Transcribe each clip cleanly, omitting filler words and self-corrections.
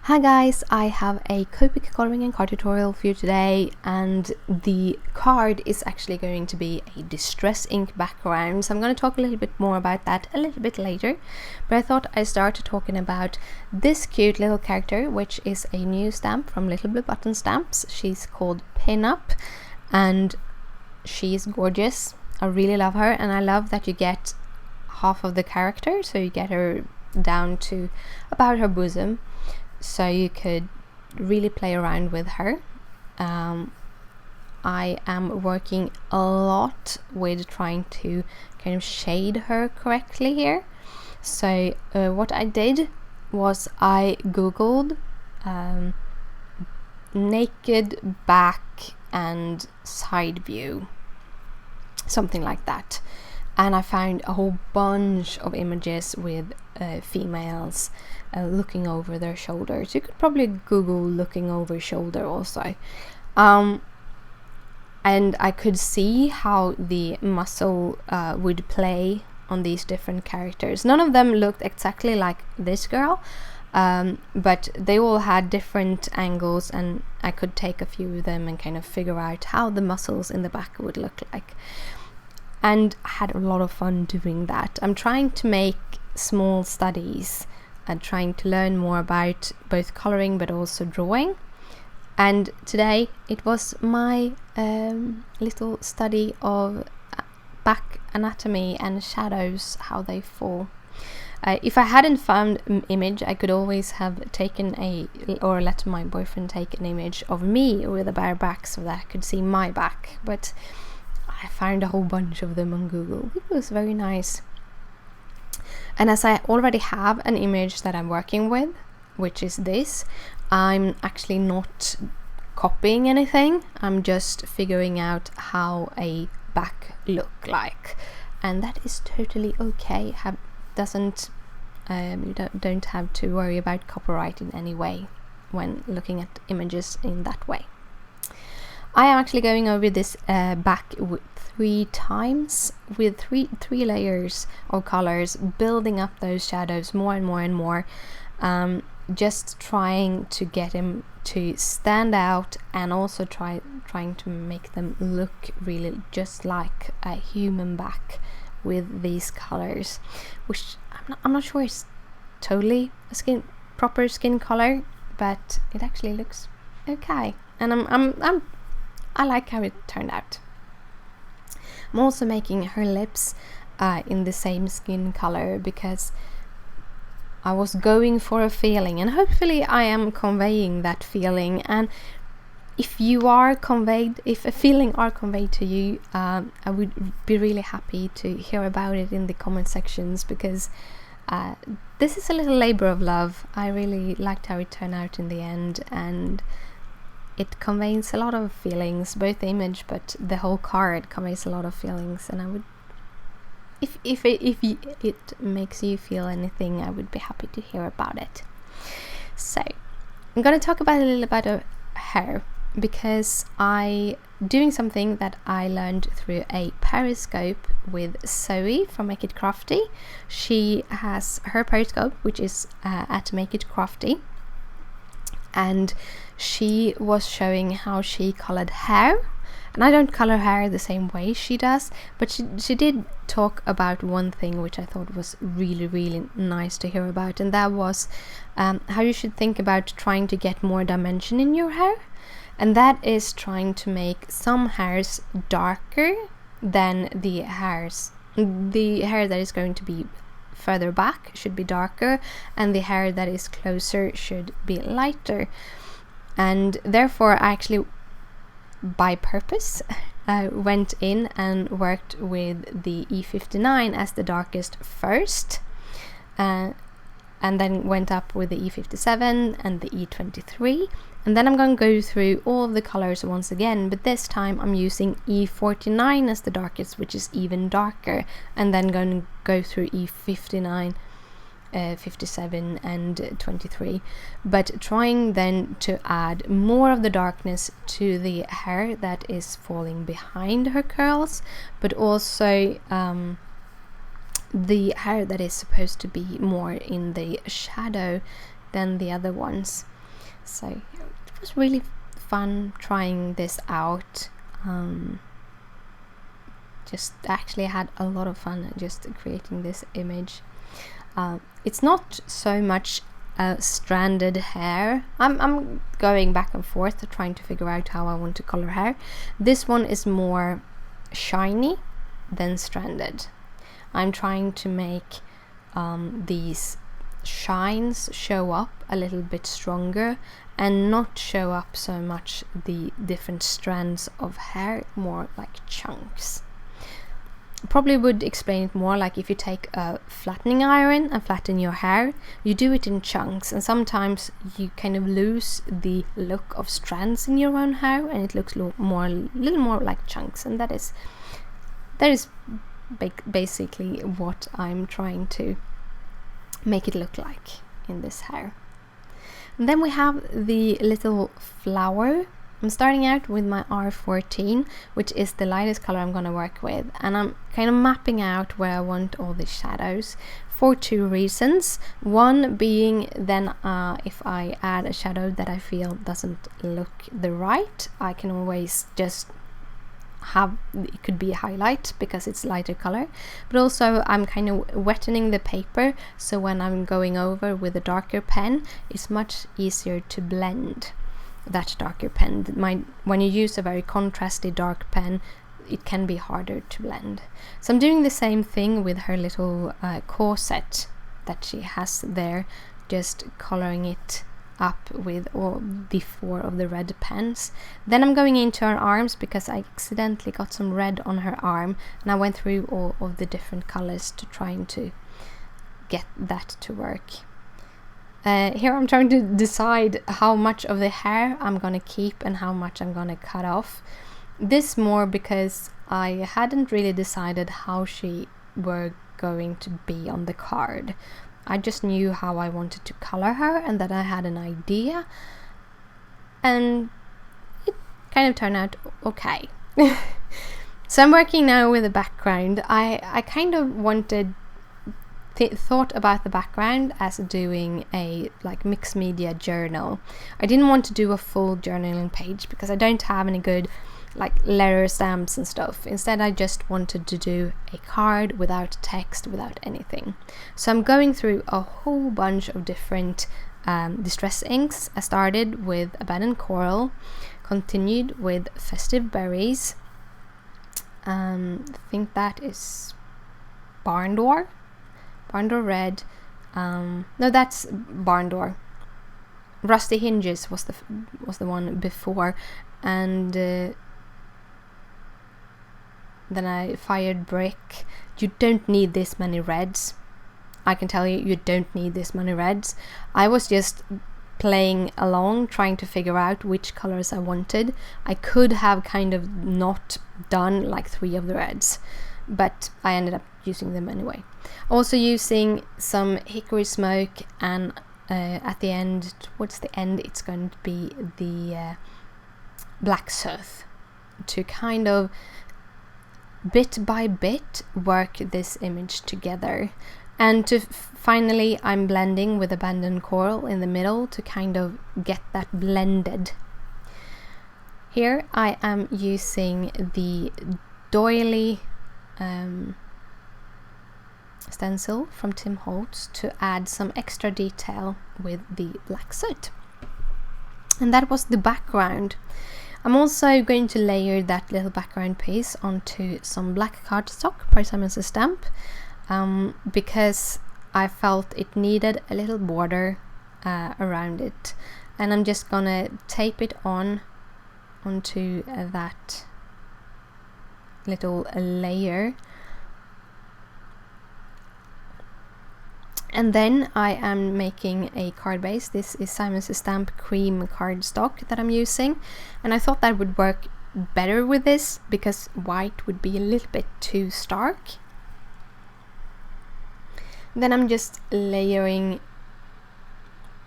Hi guys, I have a Copic coloring and card tutorial for you today, and the card is actually going to be a distress ink background, so I'm going to talk a little bit more about that a little bit later. But I thought I'd start talking about this cute little character, which is a new stamp from Little Blue Button Stamps. She's called Pinup and she's gorgeous. I really love her, and I love that you get half of the character, so you get her down to about her bosom, so you could really play around with her. I am working a lot with trying to kind of shade her correctly here. So what I did was I googled naked back and side view, something like that, and I found a whole bunch of images with females looking over their shoulders. You could probably Google looking over shoulder also. And I could see how the muscle would play on these different characters. None of them looked exactly like this girl, but they all had different angles, and I could take a few of them and kind of figure out how the muscles in the back would look like. And I had a lot of fun doing that. I'm trying to make small studies and trying to learn more about both coloring but also drawing. And today it was my little study of back anatomy and shadows, how they fall. If I hadn't found an image, I could always have taken or let my boyfriend take an image of me with a bare back so that I could see my back. But I found a whole bunch of them on Google. It was very nice. And as I already have an image that I'm working with, which is this, I'm actually not copying anything. I'm just figuring out how a back look like, and that is totally okay. You don't have to worry about copyright in any way when looking at images in that way. I am actually going over this back with 3 times with three layers of colors, building up those shadows more and more and more, just trying to get him to stand out, and also trying to make them look really just like a human back with these colors, which I'm not sure is totally a proper skin color, but it actually looks okay, and I like how it turned out. I'm also making her lips in the same skin color because I was going for a feeling, and hopefully I am conveying that feeling. And if a feeling are conveyed to you, I would be really happy to hear about it in the comment sections, because this is a little labor of love. I really liked how it turned out in the end, and it conveys a lot of feelings, both the image but the whole card conveys a lot of feelings, and I would, if it makes you feel anything, I would be happy to hear about it. So I'm going to talk about a little bit of hair, because I doing something that I learned through a periscope with Zoe from Make It Crafty. She has her periscope, which is at Make It Crafty, and she was showing how she colored hair. And I don't color hair the same way she does, but she did talk about one thing which I thought was really nice to hear about, and that was how you should think about trying to get more dimension in your hair. And that is trying to make some hairs darker than the hair that is going to be further back should be darker, and the hair that is closer should be lighter. And therefore I actually, by purpose, went in and worked with the E59 as the darkest first, and then went up with the E57 and the E23, and then I'm going to go through all of the colors once again, but this time I'm using E49 as the darkest, which is even darker, and then going to go through E59, 57 and 23, but trying then to add more of the darkness to the hair that is falling behind her curls, but also the hair that is supposed to be more in the shadow than the other ones. So it was really fun trying this out. Just actually had a lot of fun just creating this image. It's not so much stranded hair. I'm going back and forth trying to figure out how I want to color hair. This one is more shiny than stranded. I'm trying to make these shines show up a little bit stronger and not show up so much the different strands of hair, more like chunks. Probably would explain it more like if you take a flattening iron and flatten your hair, you do it in chunks, and sometimes you kind of lose the look of strands in your own hair and it looks a little more like chunks, and that is basically what I'm trying to make it look like in this hair. And then we have the little flower. I'm starting out with my R14, which is the lightest color I'm going to work with, and I'm kind of mapping out where I want all the shadows for two reasons. One being then if I add a shadow that I feel doesn't look the right, I can always just have, it could be a highlight because it's lighter color, but also I'm kind of wetting the paper, so when I'm going over with a darker pen, it's much easier to blend that darker pen. When you use a very contrasty dark pen, it can be harder to blend. So I'm doing the same thing with her little corset that she has there, just coloring it up with all the 4 of the red pens. Then I'm going into her arms because I accidentally got some red on her arm, and I went through all of the different colors to trying to get that to work. Here I'm trying to decide how much of the hair I'm gonna keep and how much I'm gonna cut off. This more because I hadn't really decided how she were going to be on the card. I just knew how I wanted to color her and that I had an idea, and it kind of turned out okay. So I'm working now with the background. I kind of thought about the background as doing a like mixed media journal. I didn't want to do a full journaling page because I don't have any good like letter stamps and stuff. Instead, I just wanted to do a card without text, without anything. So I'm going through a whole bunch of different distress inks. I started with Abandoned Coral, continued with Festive Berries. I think that is Barn Door Red. No, that's Barn Door. Rusty Hinges was the one before, and then I fired Brick. You don't need this many reds. I can tell you don't need this many reds. I was just playing along, trying to figure out which colors I wanted. I could have kind of not done like 3 of the reds, but I ended up using them anyway. Also using some Hickory Smoke, and at the end, towards the end, it's going to be the Black Surf to kind of bit by bit work this image together. And to finally, I'm blending with Abandoned Coral in the middle to kind of get that blended. Here I am using the doily stencil from Tim Holtz to add some extra detail with the black soot. And that was the background. I'm also going to layer that little background piece onto some black cardstock by Simon Says Stamp, because I felt it needed a little border around it, and I'm just gonna tape it onto that little layer. And then I am making a card base. This is Simon Says Stamp cream cardstock that I'm using, and I thought that would work better with this because white would be a little bit too stark. Then I'm just layering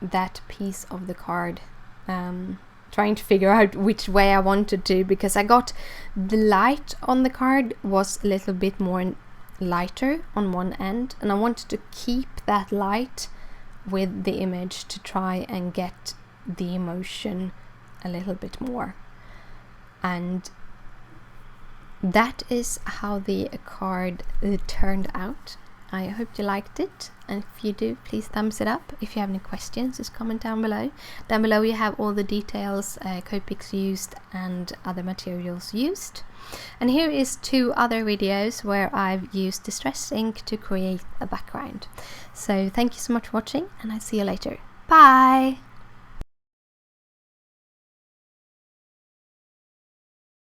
that piece of the card, trying to figure out which way I wanted to, because I got the light on the card was a little bit more lighter on one end, and I wanted to keep that light with the image to try and get the emotion a little bit more. And that is how the card turned out. I hope you liked it, and if you do, please thumbs it up. If you have any questions, just comment down below. Down below you have all the details, Copics used and other materials used. And here is 2 other videos where I've used distress ink to create a background. So thank you so much for watching, and I'll see you later. Bye!